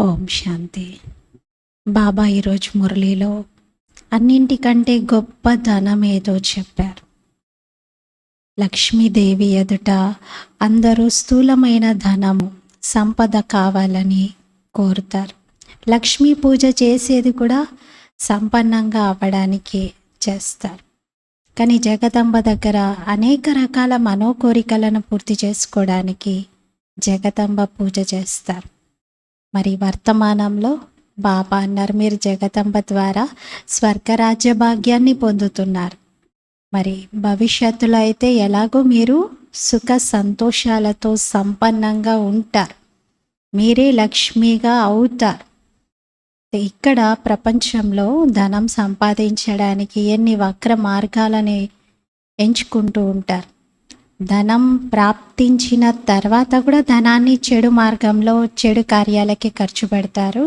ఓం శాంతి. బాబా ఈరోజు మురళిలో అన్నింటికంటే గొప్ప ధనం ఏదో చెప్పారు. లక్ష్మీదేవి ఎదుట అందరూ స్థూలమైన ధనము సంపద కావాలని కోరుతారు. లక్ష్మీ పూజ చేసేది కూడా సంపన్నంగా అవ్వడానికి చేస్తారు. కానీ జగదంబ దగ్గర అనేక రకాల మనోకోరికలను పూర్తి చేసుకోవడానికి జగదంబ పూజ చేస్తారు. మరి వర్తమానంలో బాబా అన్నారు, మీరు జగదంబ ద్వారా స్వర్గరాజ్య భాగ్యాన్ని పొందుతున్నారు. మరి భవిష్యత్తులో అయితే ఎలాగో మీరు సుఖ సంతోషాలతో సంపన్నంగా ఉంటారు, మీరే లక్ష్మిగా అవుతారు. ఇక్కడ ప్రపంచంలో ధనం సంపాదించడానికి ఎన్ని వక్ర మార్గాలని ఎంచుకుంటూ ఉంటారు. ధనం ప్రాప్తించిన తర్వాత కూడా ధనాన్ని చెడు మార్గంలో చెడు కార్యాలకి ఖర్చు పెడతారు.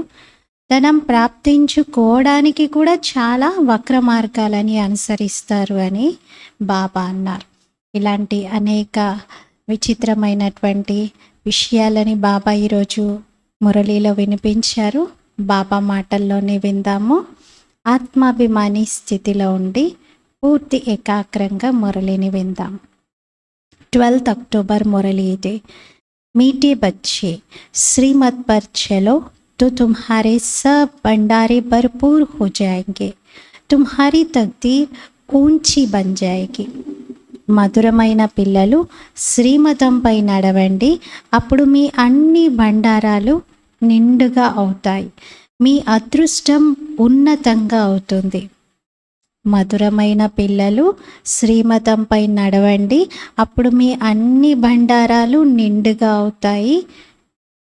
ధనం ప్రాప్తించుకోవడానికి కూడా చాలా వక్ర మార్గాలని అనుసరిస్తారు అని బాబా అన్నారు. ఇలాంటి అనేక విచిత్రమైనటువంటి విషయాలని బాబా ఈరోజు మురళిలో వినిపించారు. బాబా మాటల్లోనే విందాము. ఆత్మాభిమాని స్థితిలో ఉండి పూర్తి ఏకాగ్రంగా మురళిని విందాం. 12 अक्टूबर मुरली दे। मीठे बच्चे, श्रीमत पर चलो तो तुम्हारे सब भंडारे भरपूर हो जाएंगे, तुम्हारी तकदीर ऊंची बन जाएगी. మధురమైన పిల్లలు, శ్రీమతంపై నడవండి, అప్పుడు మీ అన్ని బండారాలు నిండుగా అవుతాయి, మీ అదృష్టం ఉన్నతంగా అవుతుంది. మధురమైన పిల్లలు, శ్రీమతంపై నడవండి, అప్పుడు మీ అన్ని బండారాలు నిండుగా అవుతాయి,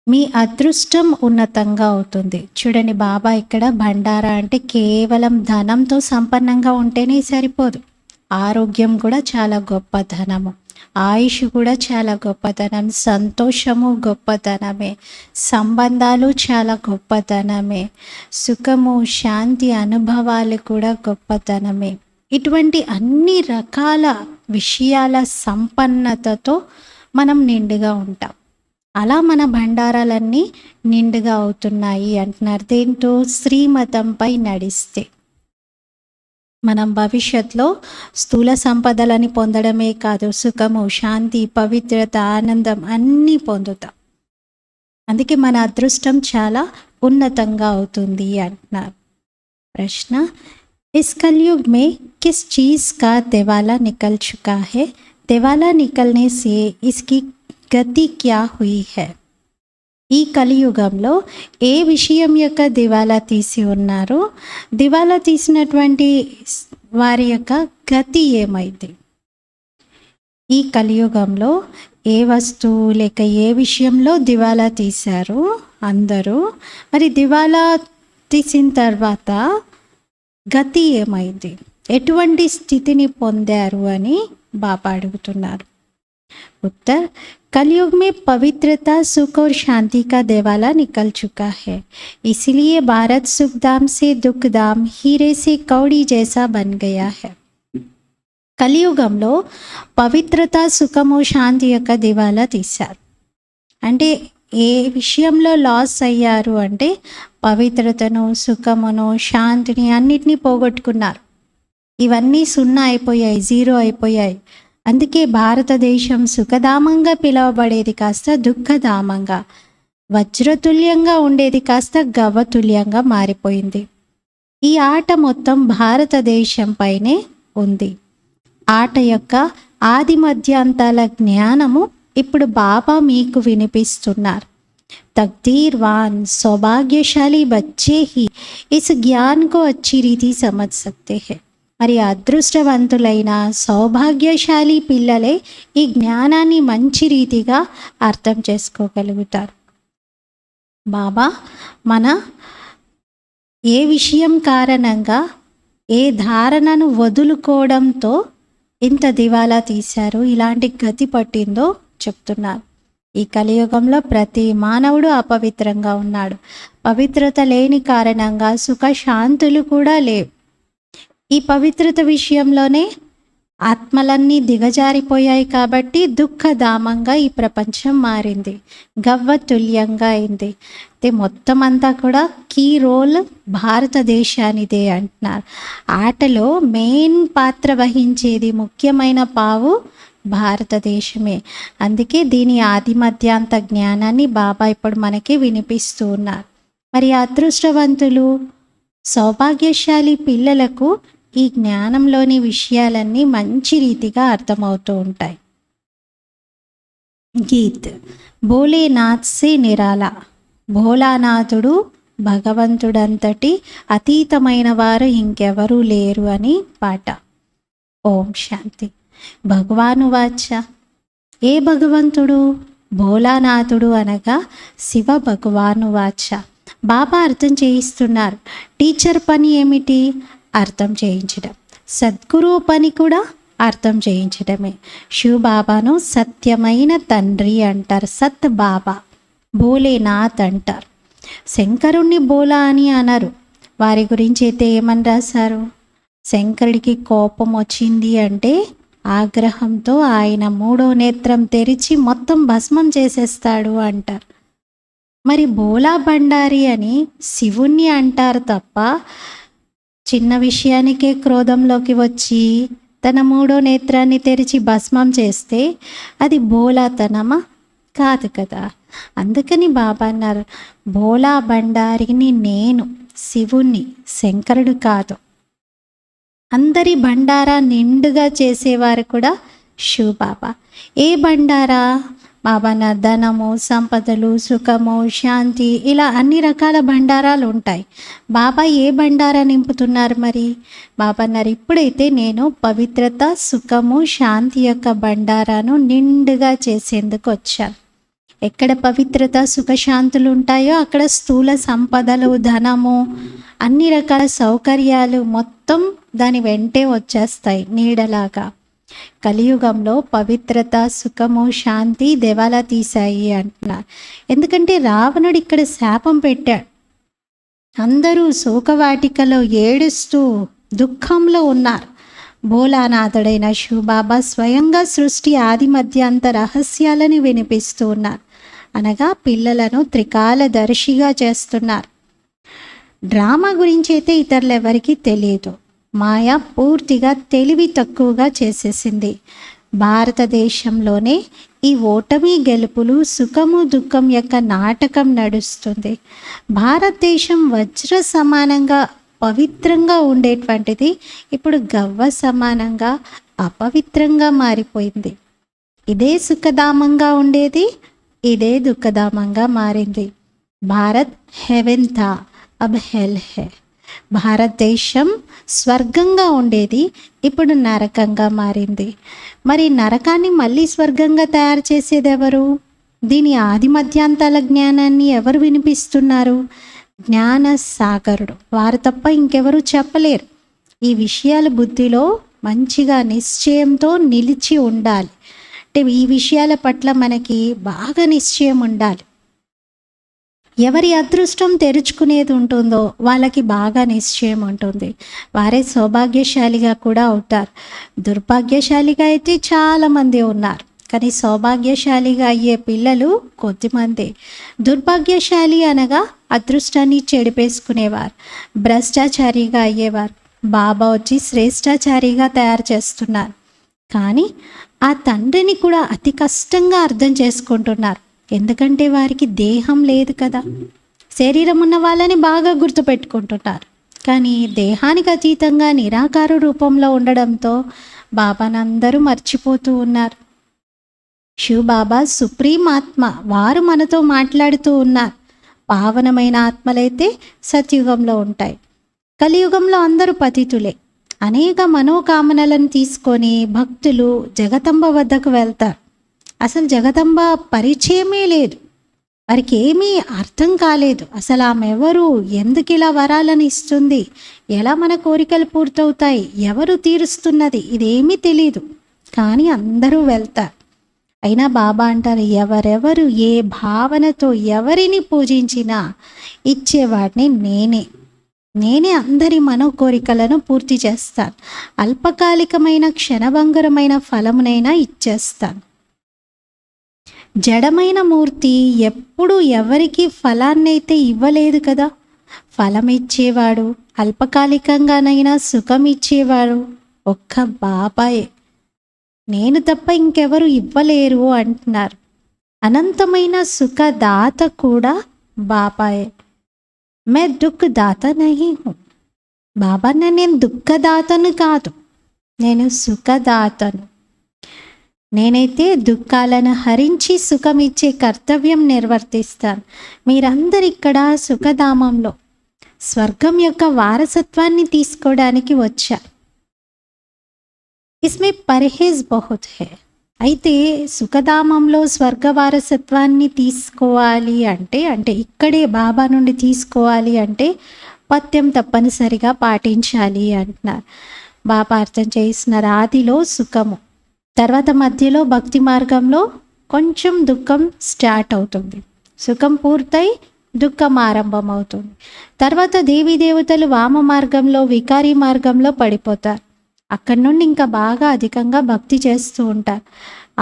మీ అదృష్టం ఉన్నతంగా అవుతుంది. చూడండి, బాబా ఇక్కడ బండారా అంటే కేవలం ధనంతో సంపన్నంగా ఉంటేనే సరిపోదు. ఆరోగ్యం కూడా చాలా గొప్పతనము, ఆయుష్ కూడా చాలా గొప్పతనం, సంతోషము గొప్పతనమే, సంబంధాలు చాలా గొప్పతనమే, సుఖము శాంతి అనుభవాలు కూడా గొప్పతనమే. ఇటువంటి అన్ని రకాల విషయాల సంపన్నతతో మనం నిండుగా ఉంటాం. అలా మన బండారాలన్నీ నిండుగా అవుతున్నాయి అంటున్నారు. దేంతో? శ్రీమతంపై నడిస్తే. మనం భవిష్యత్తులో స్థూల సంపదలని పొందడమే కాదు, సుఖము శాంతి పవిత్రత ఆనందం అన్నీ పొందుతాం. అందుకే మన అదృష్టం చాలా ఉన్నతంగా అవుతుంది అంటున్నారు. ప్రశ్న, इस कलयुग में किस चीज़ का दिवाला निकल चुका है? दिवाला निकलने से इसकी गति क्या हुई है? ఈ కలియుగంలో ఏ విషయం యొక్క దివాలా తీసి ఉన్నారు? దివాలా తీసినటువంటి వారి యొక్క గతి ఏమైంది? ఈ కలియుగంలో ఏ వస్తువు లేక ఏ విషయంలో దివాలా తీశారు అందరూ? మరి దివాలా తీసిన తర్వాత గతి ఏమైంది, ఎటువంటి స్థితిని పొందారు అని బాబా అడుగుతున్నారు. उत्तर, कलयुग में पवित्रता सुख और शांति का दिवाला निकल चुका है, इसलिए भारत सुखधाम से दुखधाम हीरे से कौड़ी जैसा बन गया है. కలియుగంలో పవిత్రత సుఖము శాంతి యొక్క దివాలా తీశారు. అంటే ఏ విషయంలో లాస్ అయ్యారు అంటే పవిత్రతను సుఖమును శాంతిని అన్నిటినీ పోగొట్టుకున్నారు. ఇవన్నీ సున్నా అయిపోయాయి, జీరో అయిపోయాయి. అందుకే భారతదేశం సుఖధామంగా పిలువబడేది కాస్త దుఃఖధామంగా, వజ్రతుల్యంగా ఉండేది కాస్త గవ్వతుల్యంగా మారిపోయింది. ఈ ఆట మొత్తం భారతదేశం పైనే ఉంది. ఆట యొక్క ఆది మధ్యాంతాల జ్ఞానము ఇప్పుడు బాబా మీకు వినిపిస్తున్నారు. तकदीरवान सौभाग्यशाली बच्चे ही इस ज्ञान को अच्छी रीति समझ सकते हैं. మరి అదృష్టవంతులైన సౌభాగ్యశాలి పిల్లలే ఈ జ్ఞానాన్ని మంచి రీతిగా అర్థం చేసుకోగలుగుతారు. బాబా మన ఏ విషయం కారణంగా ఏ ధారణను వదులుకోవడంతో ఇంత దివాలా తీశారు, ఇలాంటి గతి పట్టిందో చెప్తున్నారు. ఈ కలియుగంలో ప్రతి మానవుడు అపవిత్రంగా ఉన్నాడు. పవిత్రత లేని కారణంగా సుఖ శాంతులు కూడా లేవు. ఈ పవిత్రత విషయంలోనే ఆత్మలన్నీ దిగజారిపోయాయి కాబట్టి దుఃఖధామంగా ఈ ప్రపంచం మారింది, గవ్వతుల్యంగా అయింది. అయితే మొత్తం అంతా కూడా కీ రోల్ భారతదేశానిదే అంటున్నారు. ఆటలో మెయిన్ పాత్ర వహించేది ముఖ్యమైన పావు భారతదేశమే. అందుకే దీని ఆది మధ్యాంత జ్ఞానాన్ని బాబా ఇప్పుడు మనకి వినిపిస్తూ ఉన్నారు. మరి అదృష్టవంతులు సౌభాగ్యశాలి పిల్లలకు ఈ జ్ఞానంలోని విషయాలన్నీ మంచి రీతిగా అర్థమవుతూ ఉంటాయి. గీత్ భోలేనాథ్ సే నిరాలా. భోలానాథుడు భగవంతుడంతటి అతీతమైన వారు ఇంకెవరూ లేరు అని పాట. ఓం శాంతి. భగవాను వాచ. ఏ భగవంతుడు? భోలానాథుడు అనగా శివ భగవాను వాచ. బాబా అర్థం చేయిస్తున్నారు. టీచర్ పని ఏమిటి? అర్థం చేయించడం. సద్గురువు పని కూడా అర్థం చేయించడమే. శివ బాబాను సత్యమైన తండ్రి అంటారు, సత్ బాబా. భోలేనాథ్ అంటారు. శంకరుణ్ణి బోలా అని అనరు. వారి గురించి అయితే ఏమని రాశారు? శంకరుడికి కోపం వచ్చింది అంటే ఆగ్రహంతో ఆయన 3వ నేత్రం తెరిచి మొత్తం భస్మం చేసేస్తాడు అంటారు. మరి బోలా బండారి అని శివుణ్ణి అంటారు తప్ప చిన్న విషయానికే క్రోధంలోకి వచ్చి తన 3వ నేత్రాన్ని తెరిచి భస్మం చేస్తే అది బోలాతనమా? కాదు కదా. అందుకని బాబా అన్నారు, బోలా బండారిని నేను, శివుణ్ణి, శంకరుడు కాదు. అందరి బండారా నిండుగా చేసేవారు కూడా శివ బాబా. ఏ బండారా? బాబా నా ధనము, సంపదలు, సుఖము, శాంతి, ఇలా అన్ని రకాల బండారాలు ఉంటాయి. బాబా ఏ బండారా నింపుతున్నారు? మరి బాబా అన్నారు, ఇప్పుడైతే నేను పవిత్రత, సుఖము, శాంతి యొక్క బండారాను నిండుగా చేసేందుకు వచ్చాను. ఎక్కడ పవిత్రత, సుఖశాంతులు ఉంటాయో అక్కడ స్థూల సంపదలు, ధనము, అన్ని రకాల సౌకర్యాలు మొత్తం దాని వెంటే వచ్చేస్తాయి నీడలాగా. కలియుగంలో పవిత్రత, సుఖము, శాంతి దేవాలా తీశాయి అంటున్నారు. ఎందుకంటే రావణుడు ఇక్కడ శాపం పెట్టాడు. అందరూ శోకవాటికలో ఏడుస్తూ దుఃఖంలో ఉన్నారు. భోలానాథుడైన శివబాబా స్వయంగా సృష్టి ఆది మధ్యాంత రహస్యాలని వినిపిస్తూ ఉన్నారు. అనగా పిల్లలను త్రికాలదర్శిగా చేస్తున్నారు. డ్రామా గురించి అయితే ఇతరులు ఎవరికీ తెలియదు. మాయ పూర్తిగా తెలివి తక్కువగా చేసేసింది. భారతదేశంలోనే ఈ ఓటమి గెలుపులు, సుఖము దుఃఖం యొక్క నాటకం నడుస్తుంది. భారతదేశం వజ్ర సమానంగా పవిత్రంగా ఉండేటువంటిది ఇప్పుడు గవ్వ సమానంగా అపవిత్రంగా మారిపోయింది. ఇదే సుఖధామంగా ఉండేది, ఇదే దుఃఖధామంగా మారింది. భారత్ హెవెన్ థా, అబ్ హెల్ హే. భారతదేశం స్వర్గంగా ఉండేది, ఇప్పుడు నరకంగా మారింది. మరి నరకాన్ని మళ్ళీ స్వర్గంగా తయారు చేసేది ఎవరు? దీని ఆది మధ్యాంతాల జ్ఞానాన్ని ఎవరు వినిపిస్తున్నారు? జ్ఞాన సాగరుడు. వారు తప్ప ఇంకెవరు చెప్పలేరు. ఈ విషయాలు బుద్ధిలో మంచిగా నిశ్చయంతో నిలిచి ఉండాలి. అంటే ఈ విషయాల పట్ల మనకి బాగా నిశ్చయం ఉండాలి. ఎవరి అదృష్టం తెరుచుకునేది ఉంటుందో వాళ్ళకి బాగా నిశ్చయం ఉంటుంది. వారే సౌభాగ్యశాలిగా కూడా అవుతారు. దుర్భాగ్యశాలిగా అయితే చాలామంది ఉన్నారు, కానీ సౌభాగ్యశాలిగా అయ్యే పిల్లలు కొద్దిమంది. దుర్భాగ్యశాలి అనగా అదృష్టాన్ని చెడిపేసుకునేవారు, భ్రష్టాచారిగా అయ్యేవారు. బాబా వచ్చి శ్రేష్టాచారిగా తయారు చేస్తున్నారు. కానీ ఆ తండ్రిని కూడా అతి కష్టంగా అర్థం చేసుకుంటున్నారు. ఎందుకంటే వారికి దేహం లేదు కదా. శరీరం ఉన్న వాళ్ళని బాగా గుర్తుపెట్టుకుంటున్నారు, కానీ దేహానికి అతీతంగా నిరాకార రూపంలో ఉండడంతో బాబాను అందరూ మర్చిపోతూ ఉన్నారు. శివ్ బాబా సుప్రీం ఆత్మ, వారు మనతో మాట్లాడుతూ ఉన్నారు. పావనమైన ఆత్మలైతే సత్యుగంలో ఉంటాయి. కలియుగంలో అందరూ పతితులే. అనేక మనోకామనలను తీసుకొని భక్తులు జగదంబ వద్దకు వెళ్తారు. అసలు జగదంబ పరిచయమే లేదు, వారికి ఏమీ అర్థం కాలేదు. అసలు ఆమె ఎవరు, ఎందుకు ఇలా వరాలను ఇస్తుంది, ఎలా మన కోరికలు పూర్తవుతాయి, ఎవరు తీరుస్తున్నది, ఇదేమీ తెలీదు. కానీ అందరూ వెళ్తారు. అయినా బాబా అంటారు, ఎవరెవరు ఏ భావనతో ఎవరిని పూజించినా ఇచ్చేవాడిని నేనే. నేనే అందరి మనోకోరికలను పూర్తి చేస్తాను. అల్పకాలికమైన క్షణభంగురమైన ఫలమునైనా ఇచ్చేస్తాను. జడమైన మూర్తి ఎప్పుడు ఎవరికి ఫలాన్నైతే ఇవ్వలేదు కదా. ఫలం ఇచ్చేవాడు, అల్పకాలికంగానైనా సుఖం ఇచ్చేవాడు ఒక్క బాబాయే. నేను తప్ప ఇంకెవరు ఇవ్వలేరు అంటున్నారు. అనంతమైన సుఖదాత కూడా బాబాయే. మే దుఃఖదాత నహీ హూ. బాబా నేను దుఃఖదాతను కాదు, నేను సుఖదాతను. నేనైతే దుఃఖాలను హరించి సుఖం ఇచ్చే కర్తవ్యం నిర్వర్తిస్తాను. మీరందరు ఇక్కడ సుఖధామంలో స్వర్గం యొక్క వారసత్వాన్ని తీసుకోవడానికి వచ్చారు. ఇస్మే పర్హేజ్ బహుత్ హై. అయితే సుఖధామంలో స్వర్గ వారసత్వాన్ని తీసుకోవాలి అంటే ఇక్కడే బాబా నుండి తీసుకోవాలి అంటే పథ్యం తప్పనిసరిగా పాటించాలి అంటున్నారు. బాబా అర్థం చేస్తున్నారు. ఆదిలో సుఖము, తర్వాత మధ్యలో భక్తి మార్గంలో కొంచెం దుఃఖం స్టార్ట్ అవుతుంది. సుఖం పూర్తయి దుఃఖం ఆరంభం అవుతుంది. తర్వాత దేవతలు వామ మార్గంలో వికారి మార్గంలో పడిపోతారు. అక్కడి నుండి ఇంకా బాగా అధికంగా భక్తి చేస్తూ ఉంటారు.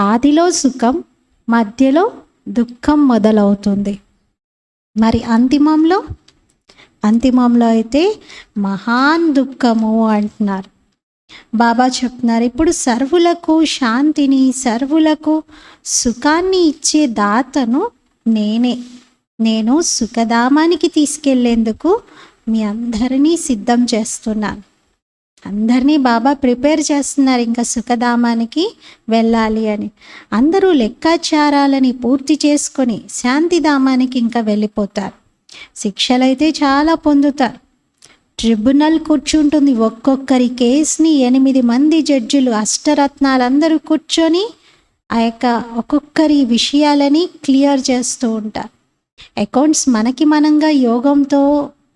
ఆదిలో సుఖం, మధ్యలో దుఃఖం మొదలవుతుంది. మరి అంతిమంలో అయితే మహాన్ దుఃఖము అంటున్నారు. బాబా చెప్తున్నారు, ఇప్పుడు సర్వులకు శాంతిని, సర్వులకు సుఖాన్ని ఇచ్చే దాతను నేను సుఖధామానికి తీసుకెళ్లేందుకు మీ అందరినీ సిద్ధం చేస్తున్నాను. అందరినీ బాబా ప్రిపేర్ చేస్తున్నారు ఇంకా సుఖధామానికి వెళ్ళాలి అని. అందరూ లెక్కాచారాలని పూర్తి చేసుకొని శాంతిధామానికి ఇంకా వెళ్ళిపోతారు. శిక్షలైతే చాలా పొందుతారు. ట్రిబ్యునల్ కూర్చుంటుంది. ఒక్కొక్కరి కేసుని 8 మంది జడ్జిలు, అష్టరత్నాలందరూ కూర్చొని ఆ యొక్క ఒక్కొక్కరి విషయాలని క్లియర్ చేస్తూ ఉంటారు. అకౌంట్స్ మనకి మనంగా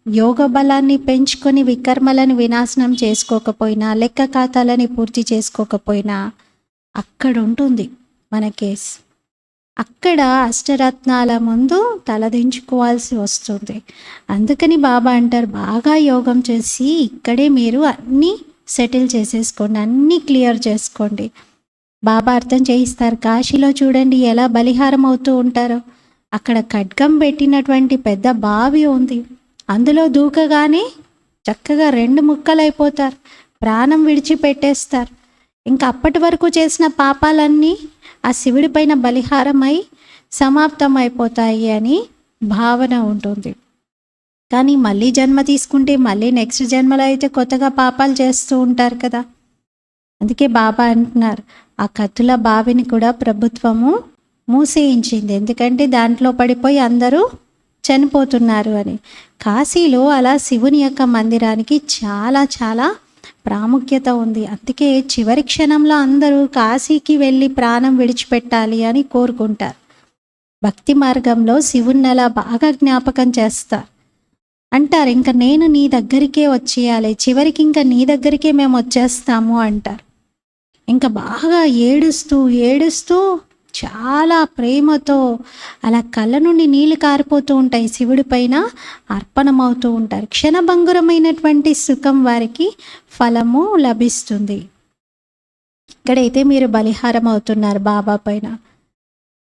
యోగ బలాన్ని పెంచుకొని వికర్మలను వినాశనం చేసుకోకపోయినా, లెక్క ఖాతాలని పూర్తి చేసుకోకపోయినా అక్కడ ఉంటుంది మన కేసు. అక్కడ అష్టరత్నాల ముందు తలదించుకోవాల్సి వస్తుంది. అందుకని బాబా అంటారు, బాగా యోగం చేసి ఇక్కడే మీరు అన్నీ సెటిల్ చేసేసుకోండి, అన్నీ క్లియర్ చేసుకోండి. బాబా అర్థం చేయిస్తారు. కాశీలో చూడండి ఎలా బలిహారం అవుతూ ఉంటారో. అక్కడ ఖడ్గం పెట్టినటువంటి పెద్ద బావి ఉంది. అందులో దూకగానే చక్కగా 2 ముక్కలైపోతారు, ప్రాణం విడిచిపెట్టేస్తారు. ఇంకా అప్పటి వరకు చేసిన పాపాలన్నీ ఆ శివుడి పైన బలిహారమై సమాప్తం అయిపోతాయి అని భావన ఉంటుంది. కానీ మళ్ళీ జన్మ తీసుకుంటే మళ్ళీ నెక్స్ట్ జన్మలో అయితే కొత్తగా పాపాలు చేస్తూ ఉంటారు కదా. అందుకే బాబా అంటున్నారు, ఆ కత్తుల బావిని కూడా ప్రభుత్వము మూసేయించింది. ఎందుకంటే దాంట్లో పడిపోయి అందరూ చనిపోతున్నారు అని. కాశీలో అలా శివుని యొక్క మందిరానికి చాలా చాలా ప్రాముఖ్యత ఉంది. అందుకే చివరి క్షణంలో అందరూ కాశీకి వెళ్ళి ప్రాణం విడిచిపెట్టాలి అని కోరుకుంటారు. భక్తి మార్గంలో శివుని అలా బాగా జ్ఞాపకం చేస్తారు. అంటారు, ఇంకా నేను నీ దగ్గరికే వచ్చేయాలి, చివరికి ఇంకా నీ దగ్గరికే మేము వచ్చేస్తాము అంటారు. ఇంకా బాగా ఏడుస్తూ చాలా ప్రేమతో అలా కళ్ళ నుండి నీళ్లు కారిపోతూ ఉంటాయి. శివుడి పైన అర్పణమవుతూ ఉంటారు. క్షణభంగురమైనటువంటి సుఖం వారికి ఫలము లభిస్తుంది. ఇక్కడైతే మీరు బలిహారం అవుతున్నారు బాబా పైన.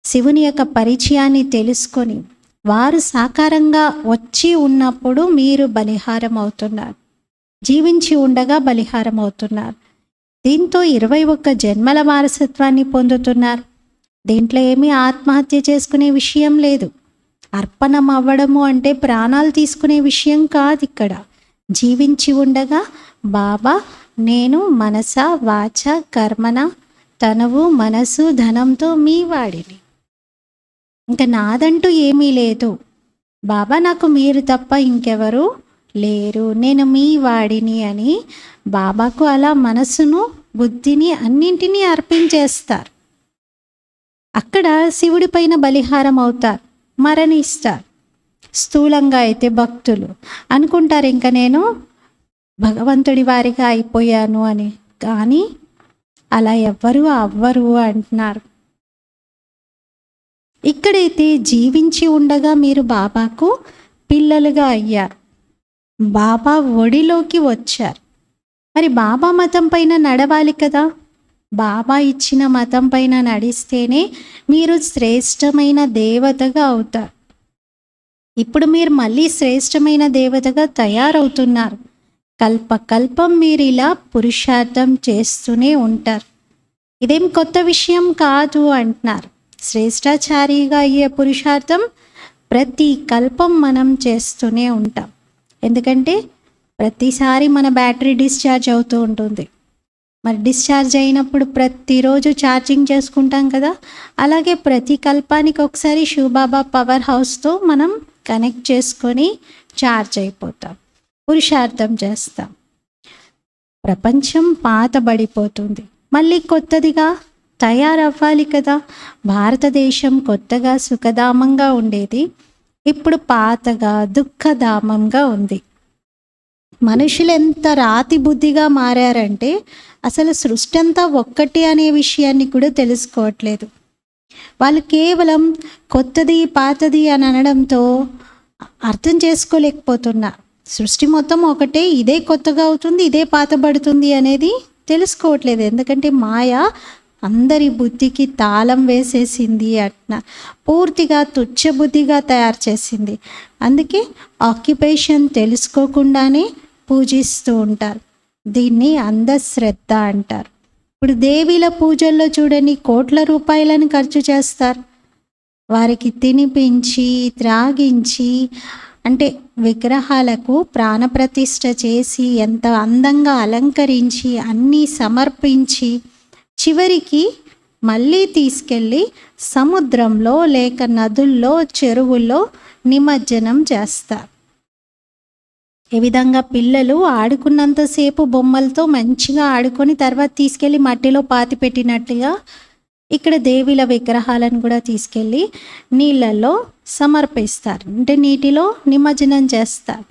శివుని యొక్క పరిచయాన్ని తెలుసుకొని వారు సాకారంగా వచ్చి ఉన్నప్పుడు మీరు బలిహారం అవుతున్నారు. జీవించి ఉండగా బలిహారం అవుతున్నారు. దీంతో 21 జన్మల వారసత్వాన్ని పొందుతున్నారు. దీంట్లో ఏమీ ఆత్మహత్య చేసుకునే విషయం లేదు. అర్పణం అవ్వడము అంటే ప్రాణాలు తీసుకునే విషయం కాదు. ఇక్కడ జీవించి ఉండగా బాబా నేను మనస వాచ కర్మన తనువు మనసు ధనంతో మీ వాడిని, ఇంకా నాదంటూ ఏమీ లేదు బాబా, నాకు మీరు తప్ప ఇంకెవరు లేరు, నేను మీ వాడిని అని బాబాకు అలా మనసును బుద్ధిని అన్నింటినీ అర్పించేస్తారు. అక్కడ శివుడి పైన బలిహారం అవుతారు, మరణిస్తారు. స్థూలంగా అయితే భక్తులు అనుకుంటారు ఇంకా నేను భగవంతుడి వారిగా అయిపోయాను అని. కానీ అలా ఎవ్వరూ అవ్వరు అంటున్నారు. ఇక్కడైతే జీవించి ఉండగా మీరు బాబాకు పిల్లలుగా అయ్యారు. బాబా ఒడిలోకి వచ్చారు. మరి బాబా మతం పైన నడవాలి కదా. బాబా ఇచ్చిన మతం పైన నడిస్తేనే మీరు శ్రేష్టమైన దేవతగా అవుతారు. ఇప్పుడు మీరు మళ్ళీ శ్రేష్టమైన దేవతగా తయారవుతున్నారు. కల్పకల్పం మీరు ఇలా పురుషార్థం చేస్తూనే ఉంటారు. ఇదేం కొత్త విషయం కాదు అంటున్నారు. శ్రేష్టాచారిగా అయ్యే పురుషార్థం ప్రతి కల్పం మనం చేస్తూనే ఉంటాం. ఎందుకంటే ప్రతిసారి మన బ్యాటరీ డిశ్చార్జ్ అవుతూ ఉంటుంది. మరి డిశ్చార్జ్ అయినప్పుడు ప్రతిరోజు ఛార్జింగ్ చేసుకుంటాం కదా. అలాగే ప్రతి కల్పానికి ఒకసారి శివబాబా పవర్ హౌస్తో మనం కనెక్ట్ చేసుకొని ఛార్జ్ అయిపోతాం, పురుషార్థం చేస్తాం. ప్రపంచం పాతబడిపోతుంది, మళ్ళీ కొత్తదిగా తయారవ్వాలి కదా. భారతదేశం కొత్తగా సుఖధామంగా ఉండేది, ఇప్పుడు పాతగా దుఃఖధామంగా ఉంది. మనుషులు ఎంత రాతి బుద్ధిగా మారారంటే అసలు సృష్టి అంతా ఒక్కటి అనే విషయాన్ని కూడా తెలుసుకోవట్లేదు. వాళ్ళు కేవలం కొత్తది పాతది అని అనడంతో అర్థం చేసుకోలేకపోతున్నారు. సృష్టి మొత్తం ఒకటే, ఇదే కొత్తగా అవుతుంది, ఇదే పాతబడుతుంది అనేది తెలుసుకోవట్లేదు. ఎందుకంటే మాయ అందరి బుద్ధికి తాళం వేసేసింది అట్లా, పూర్తిగా తుచ్చబుద్ధిగా తయారు చేసింది. అందుకే ఆక్యుపేషన్ తెలుసుకోకుండానే పూజిస్తూ ఉంటారు. దీన్ని అంధశ్రద్ధ అంటారు. ఇప్పుడు దేవీల పూజల్లో చూడండి, కోట్ల రూపాయలను ఖర్చు చేస్తారు. వారికి తినిపించి త్రాగించి, అంటే విగ్రహాలకు ప్రాణప్రతిష్ఠ చేసి ఎంత అందంగా అలంకరించి అన్నీ సమర్పించి చివరికి మళ్ళీ తీసుకెళ్ళి సముద్రంలో లేక నదుల్లో చెరువుల్లో నిమజ్జనం చేస్తారు. ఏ విధంగా పిల్లలు ఆడుకున్నంతసేపు బొమ్మలతో మంచిగా ఆడుకొని తర్వాత తీసుకెళ్ళి మట్టిలో పాతి పెట్టినట్టుగా ఇక్కడ దేవీల విగ్రహాలను కూడా తీసుకెళ్ళి నీళ్ళల్లో సమర్పిస్తారు, అంటే నీటిలో నిమజ్జనం చేస్తారు.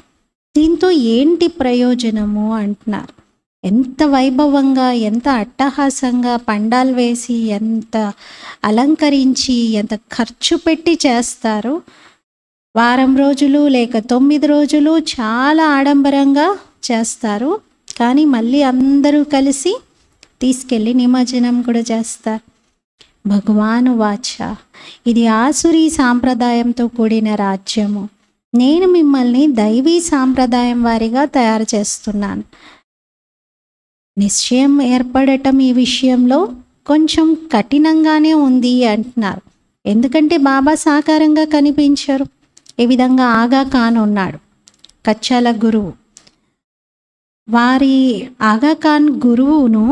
దీంతో ఏంటి ప్రయోజనము అంటున్నారు. ఎంత వైభవంగా, ఎంత అట్టహాసంగా పండాలు వేసి, ఎంత అలంకరించి, ఎంత ఖర్చు పెట్టి చేస్తారు. వారం రోజులు లేక 9 రోజులు చాలా ఆడంబరంగా చేస్తారు. కానీ మళ్ళీ అందరూ కలిసి తీసుకెళ్ళి నిమజ్జనం కూడా చేస్తారు. భగవాను వాచ, ఇది ఆసురీ సాంప్రదాయంతో కూడిన రాజ్యము. నేను మిమ్మల్ని దైవీ సాంప్రదాయం వారిగా తయారు చేస్తున్నాను. నిశ్చయం ఏర్పడటం ఈ విషయంలో కొంచెం కఠినంగానే ఉంది అంటున్నారు. ఎందుకంటే బాబా సాకారంగా కనిపించరు. ఏ విధంగా ఆగా ఖాన్ ఉన్నాడు, కచ్చాల గురువు. వారి ఆగా ఖాన్ గురువును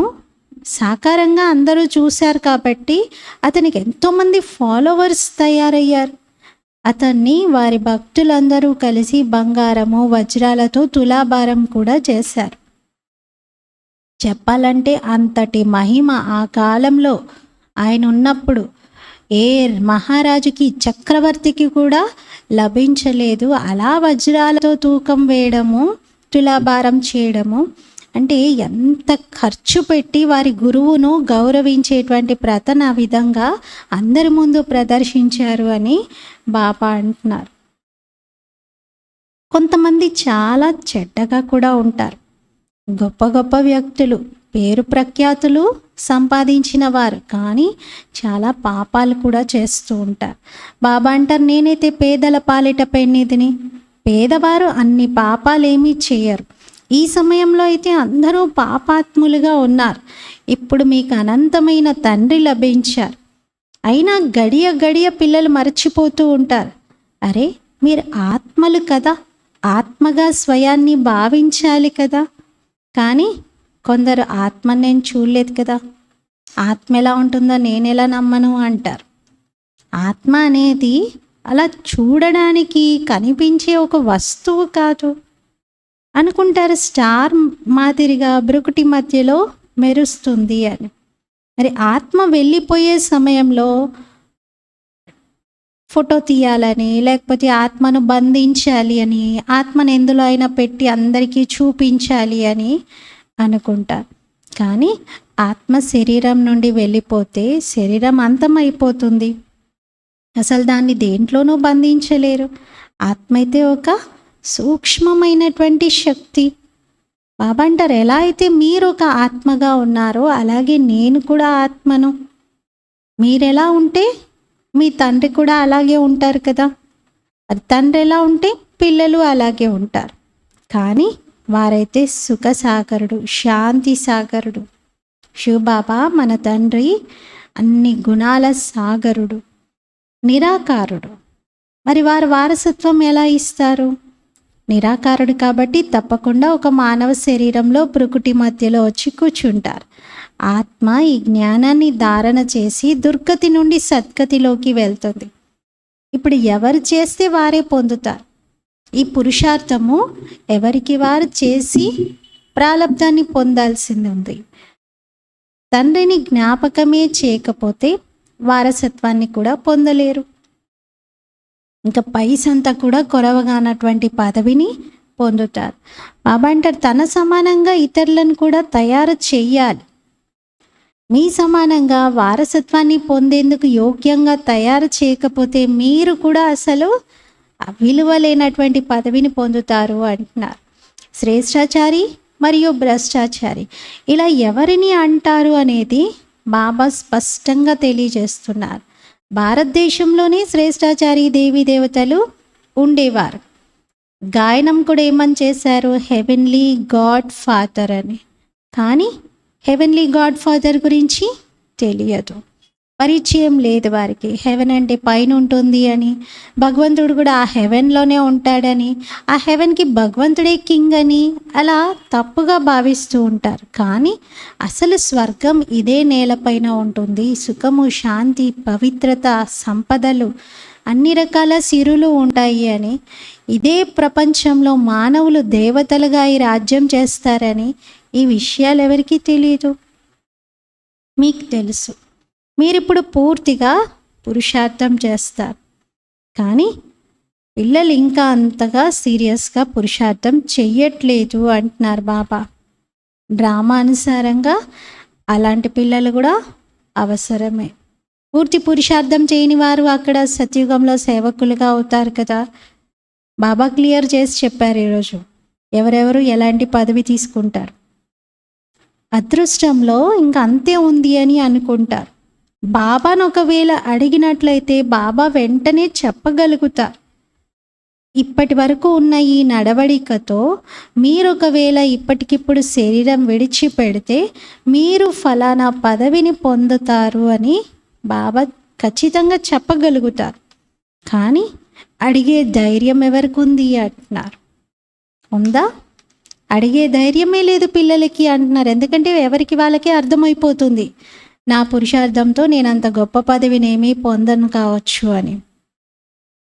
సాకారంగా అందరూ చూశారు కాబట్టి అతనికి ఎంతోమంది ఫాలోవర్స్ తయారయ్యారు. అతన్ని వారి భక్తులందరూ కలిసి బంగారము వజ్రాలతో తులాభారం కూడా చేశారు. చెప్పాలంటే అంతటి మహిమ ఆ కాలంలో ఆయన ఉన్నప్పుడు ఏ మహారాజుకి, చక్రవర్తికి కూడా లభించలేదు. అలా వజ్రాలతో తూకం వేయడము, తులాభారం చేయడము అంటే ఎంత ఖర్చు పెట్టి వారి గురువును గౌరవించేటువంటి ప్రతన విధంగా అందరి ముందు ప్రదర్శించారు అని బాబా అంటున్నారు. కొంతమంది చాలా చెడ్డగా కూడా ఉంటారు. గొప్ప గొప్ప వ్యక్తులు, పేరు ప్రఖ్యాతులు సంపాదించిన వారు, కానీ చాలా పాపాలు కూడా చేస్తూ ఉంటారు. బాబా అంటారు, నేనైతే పేదల పాలిట పెన్నిధిని. పేదవారు అన్ని పాపాలేమీ చేయరు. ఈ సమయంలో అయితే అందరూ పాపాత్ములుగా ఉన్నారు. ఇప్పుడు మీకు అనంతమైన తండ్రి లభించారు. అయినా గడియ గడియ పిల్లలు మర్చిపోతూ ఉంటారు. అరే, మీరు ఆత్మలు కదా, ఆత్మగా స్వయాన్ని భావించాలి కదా. కానీ కొందరు ఆత్మ నేను చూడలేదు కదా, ఆత్మ ఎలా ఉంటుందో నేను ఎలా నమ్మను అంటారు. ఆత్మ అనేది అలా చూడడానికి కనిపించే ఒక వస్తువు కాదు అనుకుంటారు. స్టార్ మాదిరిగా బ్రుకుటి మధ్యలో మెరుస్తుంది అని. మరి ఆత్మ వెళ్ళిపోయే సమయంలో ఫోటో తీయాలని, లేకపోతే ఆత్మను బంధించాలి అని, ఆత్మను ఎందులో అయినా పెట్టి అందరికీ చూపించాలి అని అనుకుంటారు. కానీ ఆత్మ శరీరం నుండి వెళ్ళిపోతే శరీరం అంతమైపోతుంది. అసలు దాన్ని దేంట్లోనూ బంధించలేరు. ఆత్మ అయితే ఒక సూక్ష్మమైనటువంటి శక్తి. బాబా అంటారు, ఎలా అయితే మీరు ఒక ఆత్మగా ఉన్నారో అలాగే నేను కూడా ఆత్మను. మీరెలా ఉంటే మీ తండ్రి కూడా అలాగే ఉంటారు కదా. అది తండ్రి ఎలా ఉంటే పిల్లలు అలాగే ఉంటారు. కానీ వారైతే సుఖ సాగరుడు, శాంతి సాగరుడు. శివబాబా మన తండ్రి అన్ని గుణాల సాగరుడు, నిరాకారుడు. మరి వారు వారసత్వం ఎలా ఇస్తారు? నిరాకారుడు కాబట్టి తప్పకుండా ఒక మానవ శరీరంలో ప్రకృతి మధ్యలో వచ్చి కూర్చుంటారు. ఆత్మ ఈ జ్ఞానాన్ని ధారణ చేసి దుర్గతి నుండి సద్గతిలోకి వెళ్తుంది. ఇప్పుడు ఎవరు చేస్తే వారే పొందుతారు. ఈ పురుషార్థము ఎవరికి వారు చేసి ప్రాలబ్ధాన్ని పొందాల్సింది ఉంది. తండ్రిని జ్ఞాపకమే చేయకపోతే వారసత్వాన్ని కూడా పొందలేరు. ఇంకా పైసంతా కూడా కొరవగానటువంటి పదవిని పొందుతారు. బాబా అంటారు, తన సమానంగా ఇతరులను కూడా తయారు చెయ్యాలి. మీ సమానంగా వారసత్వాన్ని పొందేందుకు యోగ్యంగా తయారు చేయకపోతే మీరు కూడా అసలు విలువలేనటువంటి పదవిని పొందుతారు అంటున్నారు. శ్రేష్టాచారి మరియు భ్రష్టాచారి ఇలా ఎవరిని అంటారు అనేది బాబా స్పష్టంగా తెలియజేస్తున్నారు. భారతదేశంలోనే శ్రేష్టాచారి దేవీ దేవతలు ఉండేవారు. గాయనం కూడా ఏమని చేశారు? హెవెన్లీ గాడ్ ఫాదర్ అని. కానీ హెవెన్లీ గాడ్ ఫాదర్ గురించి తెలియదు, పరిచయం లేదు వారికి. హెవెన్ అంటే పైన ఉంటుంది అని, భగవంతుడు కూడా ఆ హెవెన్లోనే ఉంటాడని, ఆ హెవెన్కి భగవంతుడే కింగ్ అని అలా తప్పుగా భావిస్తూ ఉంటారు. కానీ అసలు స్వర్గం ఇదే నేలపైన ఉంటుంది. సుఖము, శాంతి, పవిత్రత, సంపదలు, అన్ని రకాల సిరులు ఉంటాయి అని, ఇదే ప్రపంచంలో మానవులు దేవతలుగా ఈ రాజ్యం చేస్తారని ఈ విషయాలు ఎవరికీ తెలియదు. మీకు తెలుసు. మీరిప్పుడు పూర్తిగా పురుషార్థం చేస్తారు. కానీ పిల్లలు ఇంకా అంతగా సీరియస్గా పురుషార్థం చెయ్యట్లేదు అంటున్నారు బాబా. డ్రామా అనుసారంగా అలాంటి పిల్లలు కూడా అవసరమే. పూర్తి పురుషార్థం చేయని వారు అక్కడ సత్యుగంలో సేవకులుగా అవుతారు కదా. బాబా క్లియర్ చేసి చెప్పారు ఈరోజు ఎవరెవరు ఎలాంటి పదవి తీసుకుంటారు. అదృష్టంలో ఇంకా అంతే ఉంది అని అనుకుంటారు. బాబాను ఒకవేళ అడిగినట్లయితే బాబా వెంటనే చెప్పగలుగుతారు. ఇప్పటి వరకు ఉన్న ఈ నడవడికతో మీరు ఒకవేళ ఇప్పటికిప్పుడు శరీరం విడిచిపెడితే మీరు ఫలానా పదవిని పొందుతారు అని బాబా ఖచ్చితంగా చెప్పగలుగుతారు. కానీ అడిగే ధైర్యం ఎవరికి ఉంది అంటున్నారు. ఉందా? అడిగే ధైర్యమే లేదు పిల్లలకి అంటున్నారు. ఎందుకంటే ఎవరికి వాళ్ళకే అర్థమైపోతుంది, నా పురుషార్థంతో నేను అంత గొప్ప పదవినేమీ పొందను కావచ్చు అని.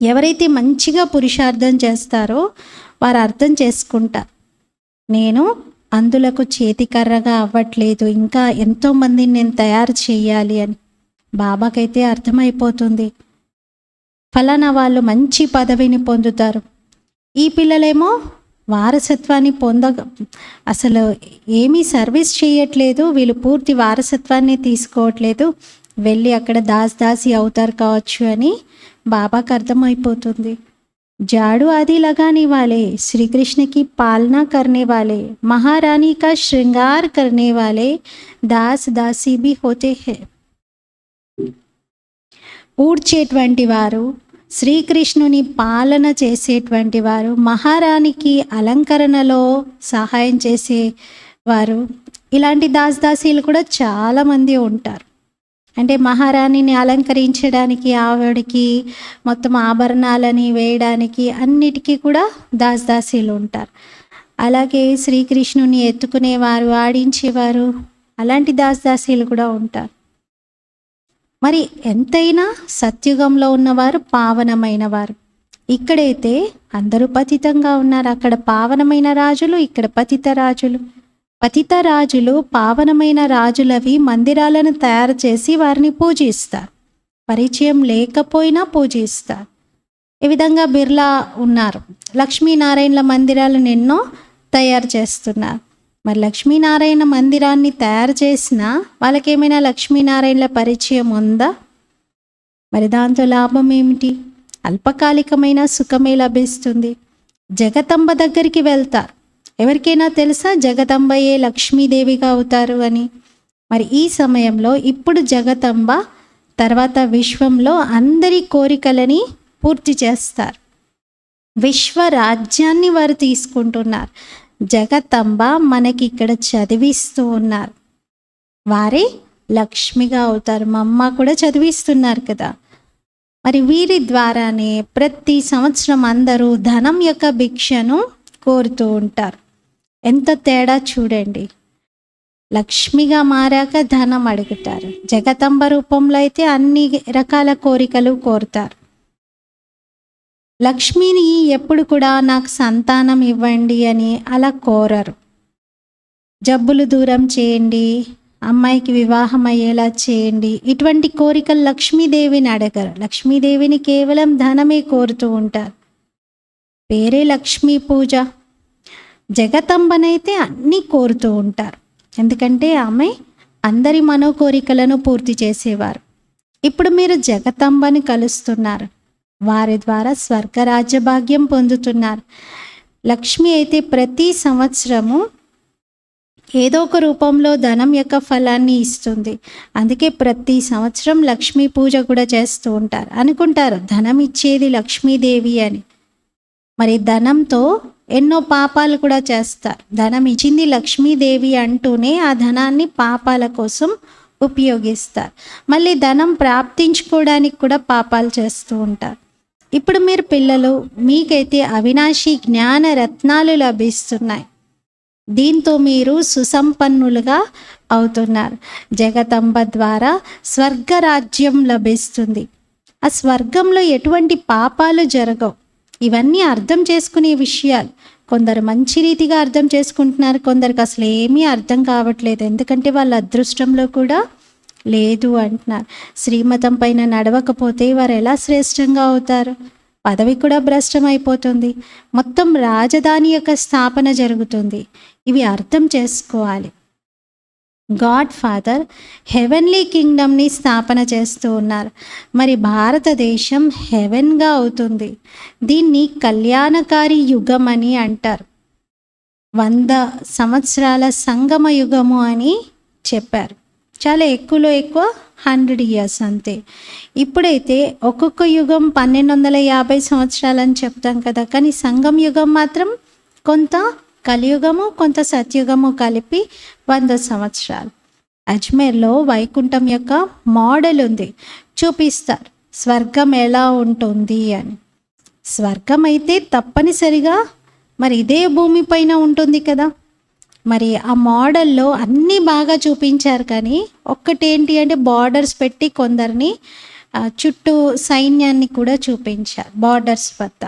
ఎవరైతే మంచిగా పురుషార్థం చేస్తారో వారు అర్థం చేసుకుంటారు, నేను అందులకు చేతికర్రగా అవ్వట్లేదు, ఇంకా ఎంతోమందిని నేను తయారు చేయాలి అని. బాబాకైతే అర్థమైపోతుంది, ఫలానా వాళ్ళు మంచి పదవిని పొందుతారు. ఈ పిల్లలేమో వారసత్వాన్ని అసలు ఏమీ సర్వీస్ చేయట్లేదు, వీళ్ళు పూర్తి వారసత్వాన్ని తీసుకోవట్లేదు, వెళ్ళి అక్కడ దాసి అవుతారు కావచ్చు అని బాబాకు అర్థమైపోతుంది. జాడు आदि लगाने वाले श्री कृष्ण की पालना करने वाले महारानी का श्रृंगार करने वाले दास दासी भी होते हैं. ఊడ్చేటువంటి వారు, శ్రీకృష్ణుని పాలన చేసేటువంటి వారు, మహారాణికి అలంకరణలో సహాయం చేసేవారు, ఇలాంటి దాసీలు కూడా చాలామంది ఉంటారు. అంటే మహారాణిని అలంకరించడానికి, ఆవిడకి మొత్తం ఆభరణాలని వేయడానికి అన్నిటికీ కూడా దాసీలు ఉంటారు. అలాగే శ్రీకృష్ణుని ఎత్తుకునేవారు, ఆడించేవారు, అలాంటి దాసీలు కూడా ఉంటారు. మరి ఎంతైనా సత్యుగంలో ఉన్నవారు పావనమైన వారు. ఇక్కడైతే అందరూ పతితంగా ఉన్నారు. అక్కడ పావనమైన రాజులు, ఇక్కడ పతిత రాజులు. పతిత రాజులు పావనమైన రాజులవి మందిరాలను తయారు చేసి వారిని పూజిస్తారు, పరిచయం లేకపోయినా పూజిస్తారు. ఈ విధంగా బిర్లా ఉన్నారు, లక్ష్మీనారాయణల మందిరాలను ఎన్నో తయారు చేస్తున్నారు. మరి లక్ష్మీనారాయణ మందిరాన్ని తయారు చేసినా వాళ్ళకేమైనా లక్ష్మీనారాయణల పరిచయం ఉందా? మరి దాంతో లాభం ఏమిటి? అల్పకాలికమైన సుఖమే లభిస్తుంది. జగదంబ దగ్గరికి వెళ్తారు. ఎవరికైనా తెలుసా జగదంబయే లక్ష్మీదేవిగా అవుతారు అని? మరి ఈ సమయంలో ఇప్పుడు జగదంబ తర్వాత విశ్వంలో అందరి కోరికలని పూర్తి చేస్తారు. విశ్వరాజ్యాన్ని వారు తీసుకుంటున్నారు. జగదంబ మనకి ఇక్కడ చదివిస్తూ ఉన్నారు. వారే లక్ష్మిగా అవుతారు. మా అమ్మ కూడా చదివిస్తున్నారు కదా. మరి వీరి ద్వారానే ప్రతి సంవత్సరం అందరూ ధనం యొక్క భిక్షను కోరుతూ ఉంటారు. ఎంత తేడా చూడండి. లక్ష్మిగా మారాక ధనం అడుగుతారు. జగదంబ రూపంలో అయితే అన్ని రకాల కోరికలు కోరుతారు. లక్ష్మిని ఎప్పుడు కూడా నాకు సంతానం ఇవ్వండి అని అలా కోరరు. జబ్బులు దూరం చేయండి, అమ్మాయికి వివాహం అయ్యేలా చేయండి, ఇటువంటి కోరికలు లక్ష్మీదేవిని అడగరు. లక్ష్మీదేవిని కేవలం ధనమే కోరుతూ ఉంటారు. పేరే లక్ష్మీ పూజ. జగదంబనైతే అన్నీ కోరుతూ ఉంటారు. ఎందుకంటే ఆమె అందరి మనోకోరికలను పూర్తి చేసేవారు. ఇప్పుడు మీరు జగదంబని కలుస్తున్నారు. వారి ద్వారా స్వర్గరాజ్య భాగ్యం పొందుతున్నారు. లక్ష్మి అయితే ప్రతి సంవత్సరము ఏదో ఒక రూపంలో ధనం యొక్క ఫలాన్ని ఇస్తుంది. అందుకే ప్రతి సంవత్సరం లక్ష్మీ పూజ కూడా చేస్తూ ఉంటారు. అనుకుంటారు ధనం ఇచ్చేది లక్ష్మీదేవి అని. మరి ధనంతో ఎన్నో పాపాలు కూడా చేస్తారు. ధనం ఇచ్చింది లక్ష్మీదేవి అంటూనే ఆ ధనాన్ని పాపాల కోసం ఉపయోగిస్తారు. మళ్ళీ ధనం ప్రాప్తించుకోవడానికి కూడా పాపాలు చేస్తూ ఉంటారు. ఇప్పుడు మీరు పిల్లలు, మీకైతే అవినాశి జ్ఞాన రత్నాలు లభిస్తున్నాయి. దీంతో మీరు సుసంపన్నులుగా అవుతున్నారు. జగదంబ ద్వారా స్వర్గరాజ్యం లభిస్తుంది. ఆ స్వర్గంలో ఎటువంటి పాపాలు జరగవు. ఇవన్నీ అర్థం చేసుకునే విషయాలు. కొందరు మంచి రీతిగా అర్థం చేసుకుంటున్నారు, కొందరికి అసలు ఏమీ అర్థం కావట్లేదు. ఎందుకంటే వాళ్ళ అదృష్టంలో కూడా లేదు అంటున్నారు. శ్రీమతం పైన నడవకపోతే వారు ఎలా శ్రేష్టంగా అవుతారు? పదవి కూడా భ్రష్టం అయిపోతుంది. మొత్తం రాజధాని యొక్క స్థాపన జరుగుతుంది. ఇవి అర్థం చేసుకోవాలి. గాడ్ ఫాదర్ హెవెన్లీ కింగ్డమ్ని స్థాపన చేస్తూ ఉన్నారు. మరి భారతదేశం హెవెన్గా అవుతుంది. దీన్ని కళ్యాణకారి యుగం అని అంటారు. 100 సంవత్సరాల సంగమ యుగము అని చెప్పారు. చాలా ఎక్కువలో ఎక్కువ 100 years అంతే. ఇప్పుడైతే ఒక్కొక్క యుగం 1250 సంవత్సరాలని చెప్తాం కదా. కానీ సంగం యుగం మాత్రం కొంత కలియుగము కొంత సత్యుగము కలిపి 100 సంవత్సరాలు. అజ్మేర్లో వైకుంఠం యొక్క మోడల్ ఉంది, చూపిస్తారు స్వర్గం ఎలా ఉంటుంది అని. స్వర్గం అయితే తప్పనిసరిగా మరి ఇదే భూమిపైన ఉంటుంది కదా. మరి ఆ మోడల్లో అన్నీ బాగా చూపించారు. కానీ ఒక్కటేంటి అంటే బార్డర్స్ పెట్టి కొందరిని చుట్టూ సైన్యాన్ని కూడా చూపించారు బార్డర్స్ వద్ద.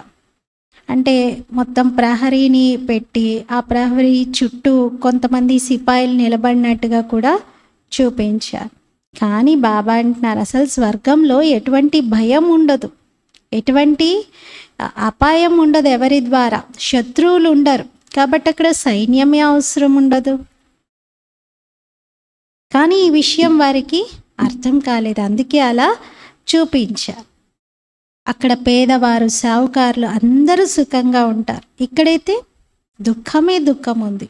అంటే మొత్తం ప్రహరీని పెట్టి ఆ ప్రహరీ చుట్టూ కొంతమంది సిపాయిలు నిలబడినట్టుగా కూడా చూపించారు. కానీ బాబా అంటున్నారు అసలు స్వర్గంలో ఎటువంటి భయం ఉండదు, ఎటువంటి అపాయం ఉండదు. ఎవరి ద్వారా శత్రువులు ఉండరు. కాబట్టి అక్కడ సైన్యమే అవసరం ఉండదు. కానీ ఈ విషయం వారికి అర్థం కాలేదు. అందుకే అలా చూపించారు. అక్కడ పేదవారు, సావుకారులు అందరూ సుఖంగా ఉంటారు. ఇక్కడైతే దుఃఖమే దుఃఖం ఉంది.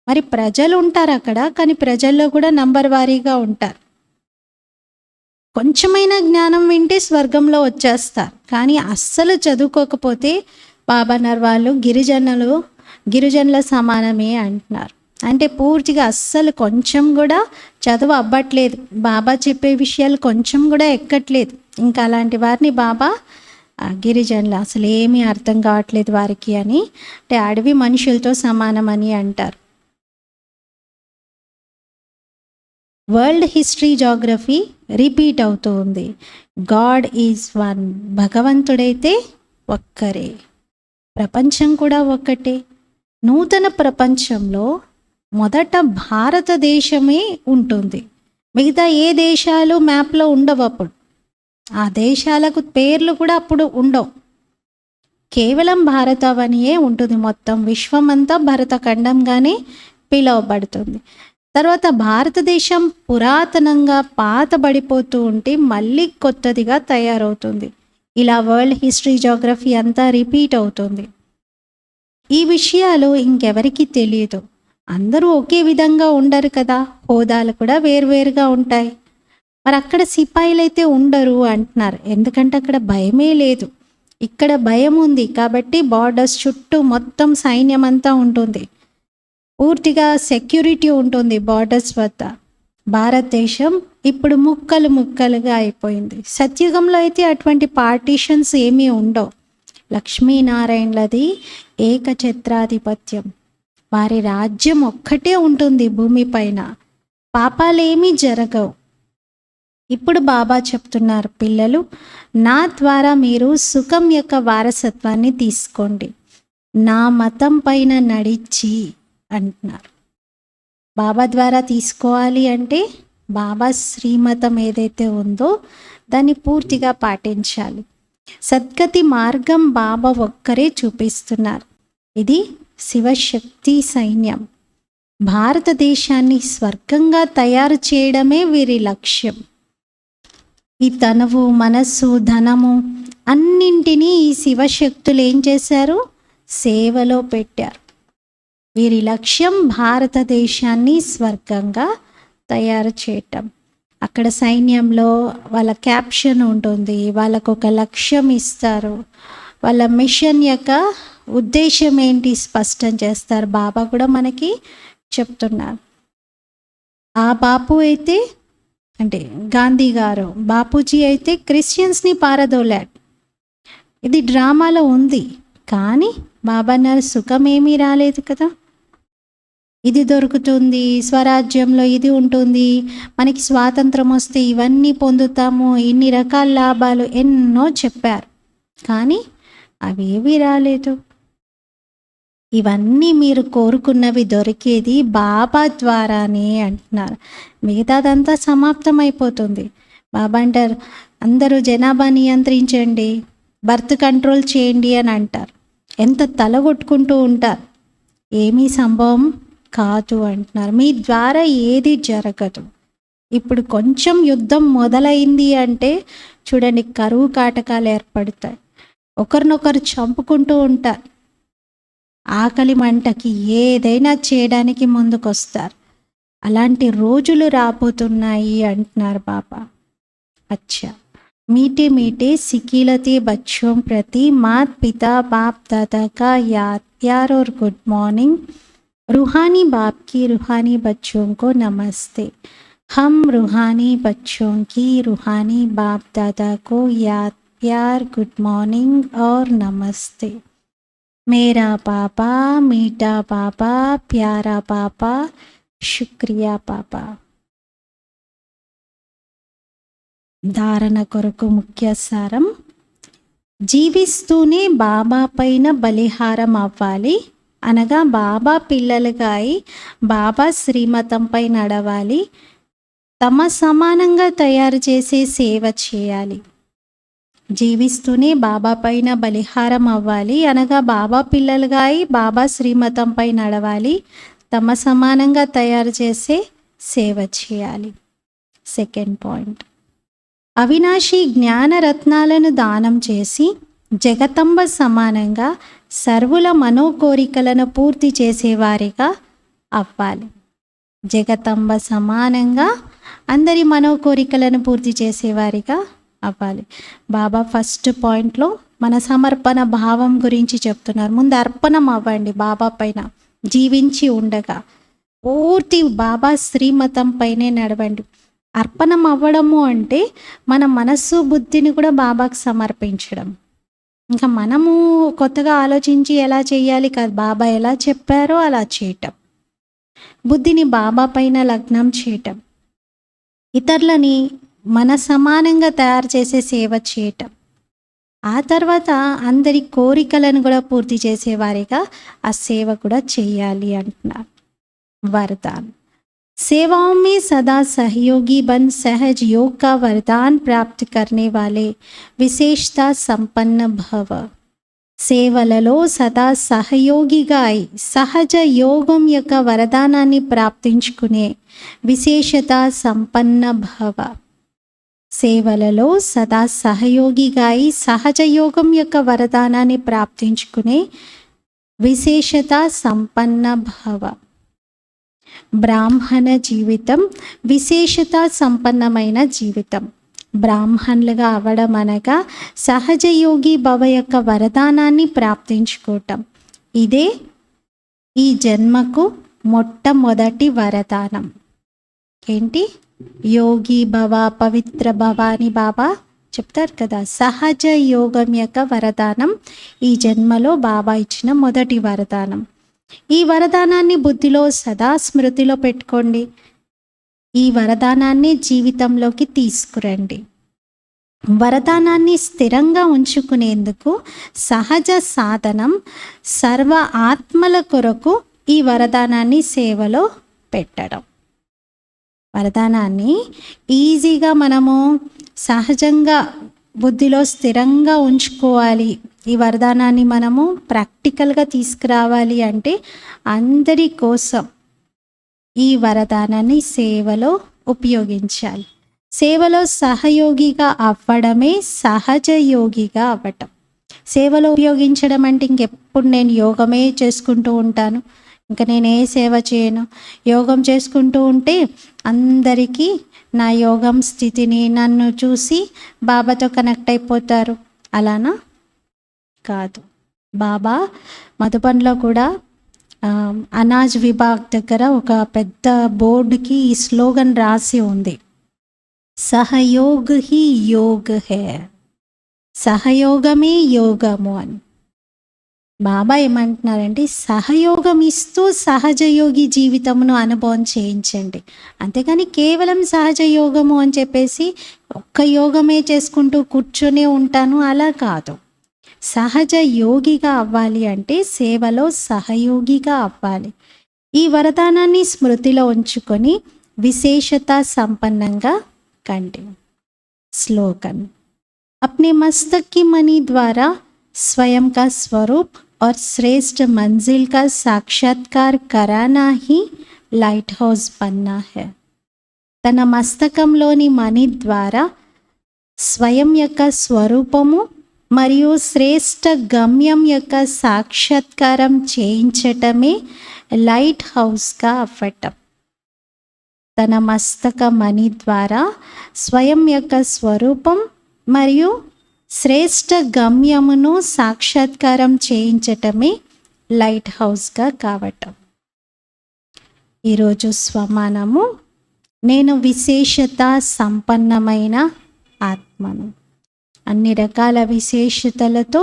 మరి ప్రజలు ఉంటారు అక్కడ, కానీ ప్రజల్లో కూడా నంబర్ వారీగా ఉంటారు. కొంచెమైనా జ్ఞానం వింటే స్వర్గంలో వచ్చేస్తారు. కానీ అస్సలు చదువుకోకపోతే బాబా నర్వాళ్ళు గిరిజనుల సమానమే అంటున్నారు. అంటే పూర్తిగా అస్సలు కొంచెం కూడా చదువు అవ్వట్లేదు. బాబా చెప్పే విషయాలు కొంచెం కూడా ఎక్కట్లేదు. ఇంకా అలాంటి వారిని బాబా గిరిజనులు అసలు ఏమీ అర్థం కావట్లేదు వారికి అని, అంటే అడవి మనుషులతో సమానమని అంటారు. వరల్డ్ హిస్టరీ జాగ్రఫీ రిపీట్ అవుతూ ఉంది. God is one. భగవంతుడైతే ఒక్కరే, ప్రపంచం కూడా ఒక్కటే. నూతన ప్రపంచంలో మొదట భారతదేశమే ఉంటుంది. మిగతా ఏ దేశాలు మ్యాప్లో ఉండవు. అప్పుడు ఆ దేశాలకు పేర్లు కూడా అప్పుడు ఉండవు. కేవలం భారతవనియే ఉంటుంది. మొత్తం విశ్వమంతా భరతఖండంగానే పిలువబడుతుంది. తర్వాత భారతదేశం పురాతనంగా పాతబడిపోతూ ఉంటే మళ్ళీ కొత్తదిగా తయారవుతుంది. ఇలా వరల్డ్ హిస్టరీ జాగ్రఫీ అంతా రిపీట్ అవుతుంది. ఈ విషయాలు ఇంకెవరికీ తెలియదు. అందరూ ఒకే విధంగా ఉండరు కదా, హోదాలు కూడా వేరువేరుగా ఉంటాయి. మరి అక్కడ సిపాయిలైతే ఉండరు అంటున్నారు, ఎందుకంటే అక్కడ భయమే లేదు. ఇక్కడ భయం ఉంది కాబట్టి బార్డర్స్ చుట్టూ మొత్తం సైన్యం అంతా ఉంటుంది, పూర్తిగా సెక్యూరిటీ ఉంటుంది బార్డర్స్ వద్ద. భారతదేశం ఇప్పుడు ముక్కలు ముక్కలుగా అయిపోయింది. సత్యుగంలో అయితే అటువంటి పార్టీషన్స్ ఏమీ ఉండవు. లక్ష్మీనారాయణలది ఏకఛత్రాధిపత్యం, వారి రాజ్యం ఒక్కటే ఉంటుంది భూమిపైన, పాపాలేమీ జరగవు. ఇప్పుడు బాబా చెప్తున్నారు, పిల్లలు నా ద్వారా మీరు సుఖం యొక్క వారసత్వాన్ని తీసుకోండి, నా మతం పైన నడిచి అంటున్నారు. బాబా ద్వారా తీసుకోవాలి అంటే బాబా శ్రీమతం ఏదైతే ఉందో దాన్ని పూర్తిగా పాటించాలి. సద్గతి మార్గం బాబా ఒక్కరే చూపిస్తున్నారు. ఇది శివశక్తి సైన్యం. భారతదేశాన్ని స్వర్గంగా తయారు చేయడమే వీరి లక్ష్యం. ఈ తనువు, మనస్సు, ధనము అన్నింటినీ ఈ శివశక్తులు ఏం చేశారు? సేవలో పెట్టారు. వీరి లక్ష్యం భారతదేశాన్ని స్వర్గంగా తయారు చేయటం. అక్కడ సైన్యంలో వాళ్ళ క్యాప్షన్ ఉంటుంది, వాళ్ళకు ఒక లక్ష్యం ఇస్తారు, వాళ్ళ మిషన్ యొక్క ఉద్దేశం ఏంటి స్పష్టం చేస్తారు. బాబా కూడా మనకి చెప్తున్నారు. ఆ బాపు అయితే అంటే గాంధీ గారు, బాపూజీ అయితే క్రిస్టియన్స్ని పారదోలాడు. ఇది డ్రామాలో ఉంది, కానీ బాబా సుఖం ఏమీ రాలేదు కదా. ఇది దొరుకుతుంది, స్వరాజ్యంలో ఇది ఉంటుంది, మనకి స్వాతంత్రం వస్తే ఇవన్నీ పొందుతాము, ఇన్ని రకాల లాభాలు ఎన్నో చెప్పారు, కానీ అవేవి రాలేదు. ఇవన్నీ మీరు కోరుకున్నవి దొరికేది బాబా ద్వారానే అంటున్నారు. మిగతాదంతా సమాప్తమైపోతుంది. బాబా అంటారు, అందరూ జనాభా నియంత్రించండి, బర్త్ కంట్రోల్ చేయండి అని అంటారు. ఎంత తలగొట్టుకుంటూ ఉంటారు, ఏమీ సంభవం కాదు అంటున్నారు. మీ ద్వారా ఏది జరగదు. ఇప్పుడు కొంచెం యుద్ధం మొదలైంది అంటే చూడండి, కరువు కాటకాలు ఏర్పడతాయి, ఒకరినొకరు చంపుకుంటూ ఉంటారు, ఆకలి మంటకి ఏదైనా చేయడానికి ముందుకొస్తారు. అలాంటి రోజులు రాబోతున్నాయి అంటున్నారు బాబా. అచ్చా, मीठे मीठे सिकीलते बच्चों प्रति मात पिता बाप दादा का याद प्यार और गुड मॉर्निंग. रूहानी बाप की रूहानी बच्चों को नमस्ते. हम रूहानी बच्चों की रूहानी बाप दादा को याद प्यार गुड मॉर्निंग और नमस्ते. मेरा पापा मीठा पापा प्यारा पापा शुक्रिया पापा. ధారణ కొరకు ముఖ్య సారం, జీవిస్తూనే బాబా పైన బలిహారం అవ్వాలి, అనగా బాబా పిల్లలుగా అయి బాబా శ్రీమతంపై నడవాలి, తమ సమానంగా తయారు చేసే సేవ చేయాలి. జీవిస్తూనే బాబా పైన బలిహారం అవ్వాలి, అనగా బాబా పిల్లలుగా అయి బాబా శ్రీమతంపై నడవాలి, తమ సమానంగా తయారు చేసే సేవ చేయాలి. సెకండ్ పాయింట్, అవినాశి జ్ఞానరత్నాలను దానం చేసి జగతంబ సమానంగా సర్వుల మనోకోరికలను పూర్తి చేసేవారిగా అవ్వాలి. జగతంబ సమానంగా అందరి మనోకోరికలను పూర్తి చేసేవారిగా అవ్వాలి. బాబా ఫస్ట్ పాయింట్లో మన సమర్పణ భావం గురించి చెప్తున్నారు. ముందు అర్పణం అవ్వండి బాబా పైన, జీవించి ఉండగా పూర్తి బాబా శ్రీమతం పైనే నడవండి. అర్పణం అవ్వడము అంటే మన మనస్సు బుద్ధిని కూడా బాబాకు సమర్పించడం. ఇంకా మనము కొత్తగా ఆలోచించి ఎలా చేయాలి కాదు, బాబా ఎలా చెప్పారో అలా చేయటం, బుద్ధిని బాబా పైన లగ్నం చేయటం, ఇతరులని మన సమానంగా తయారు చేసే సేవ చేయటం, ఆ తర్వాత అందరి కోరికలను కూడా పూర్తి చేసేవారిగా ఆ సేవ కూడా చేయాలి అంటున్నారు. వరదాన్, सेवाओं में सदा सहयोगी बन सहज योग का वरदान प्राप्त करने वाले विशेषता संपन्न भव. సేవలలో సదా సహయోగిగా అయి సహజ యోగం యొక్క వరదానాన్ని ప్రాప్తించుకునే విశేషత సంపన్న భవ. సేవలలో సదా సహయోగిగా అయి సహజ యోగం యొక్క వరదానాన్ని ప్రాప్తించుకునే విశేషత సంపన్న భవ. బ్రాహ్మణ జీవితం విశేషత సంపన్నమైన జీవితం. బ్రాహ్మణులుగా అవడం అనగా సహజ యోగి భవ యొక్క వరదానాన్ని ప్రాప్తించుకోవటం. ఇదే ఈ జన్మకు మొట్టమొదటి వరదానం. ఏంటి? యోగి భవ, పవిత్ర భవ అని బాబా చెప్తారు కదా. సహజ యోగం యొక్క వరదానం ఈ జన్మలో బాబా ఇచ్చిన మొదటి వరదానం. ఈ వరదానాన్ని బుద్ధిలో సదా స్మృతిలో పెట్టుకోండి. ఈ వరదానాన్ని జీవితంలోకి తీసుకురండి. వరదానాన్ని స్థిరంగా ఉంచుకునేందుకు సహజ సాధనం సర్వ ఆత్మల కొరకు ఈ వరదానాన్ని సేవలో పెట్టడం. వరదానాన్ని ఈజీగా మనము సహజంగా బుద్ధిలో స్థిరంగా ఉంచుకోవాలి. ఈ వరదానాన్ని మనము ప్రాక్టికల్గా తీసుకురావాలి అంటే అందరి కోసం ఈ వరదానాన్ని సేవలో ఉపయోగించాలి. సేవలో సహయోగిగా అవ్వడమే సహజ యోగిగా అవ్వటం. సేవలో ఉపయోగించడం అంటే ఇంకెప్పుడు నేను యోగమే చేసుకుంటూ ఉంటాను, ఇంకా నేను ఏ సేవ చేయను, యోగం చేసుకుంటూ ఉంటే అందరికీ నా యోగం స్థితిని నన్ను చూసి బాబాతో కనెక్ట్ అయిపోతారు, అలానా? కాదు. బాబా మధుబన్లో కూడా అనాజ్ విభాగ్ దగ్గర ఒక పెద్ద బోర్డుకి ఈ స్లోగన్ రాసి ఉంది, సహయోగ్ హీ యోగ్ హే. సహయోగమే యోగము అని. బాబా ఏమంటున్నారంటే సహయోగం ఇస్తూ సహజయోగి జీవితమును అనుభవం చేయించండి. అంతేగాని కేవలం సహజ యోగము అని చెప్పేసి ఒక్క యోగమే చేసుకుంటూ కూర్చొనే ఉంటాను అలా కాదు. సహజ యోగిగా అవ్వాలి అంటే సేవలో సహయోగిగా అవ్వాలి. ఈ వరదానాన్ని స్మృతిలో ఉంచుకొని విశేషత సంపన్నంగా కండి. स्लोगन, अपने मस्तक की मणि द्वारा स्वयं का स्वरूप और श्रेष्ठ मंजिल का साक्षात्कार कराना ही लाइट हाउस बनना है. తన మస్తకంలోని మణి ద్వారా స్వయం యొక్క స్వరూపము మరియు శ్రేష్ఠ గమ్యం యొక్క సాక్షాత్కారం చేయించటమే లైట్ హౌస్గా అవ్వటం. తన మస్తక మణి ద్వారా స్వయం యొక్క స్వరూపం మరియు శ్రేష్ఠ గమ్యమును సాక్షాత్కారం చేయించటమే లైట్ హౌస్గా కావటం. ఈరోజు స్వమానము, నేను విశేషత సంపన్నమైన ఆత్మను. అన్ని రకాల విశేషతలతో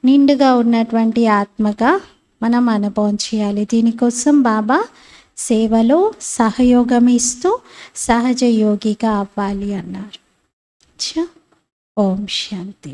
నిండుగా ఉన్నటువంటి ఆత్మగా మనం అనుభవం చేయాలి. దీనికోసం బాబా సేవలో సహయోగం ఇస్తూ సహజ యోగిగా అవ్వాలి అన్నారు. ఓం శాంతి.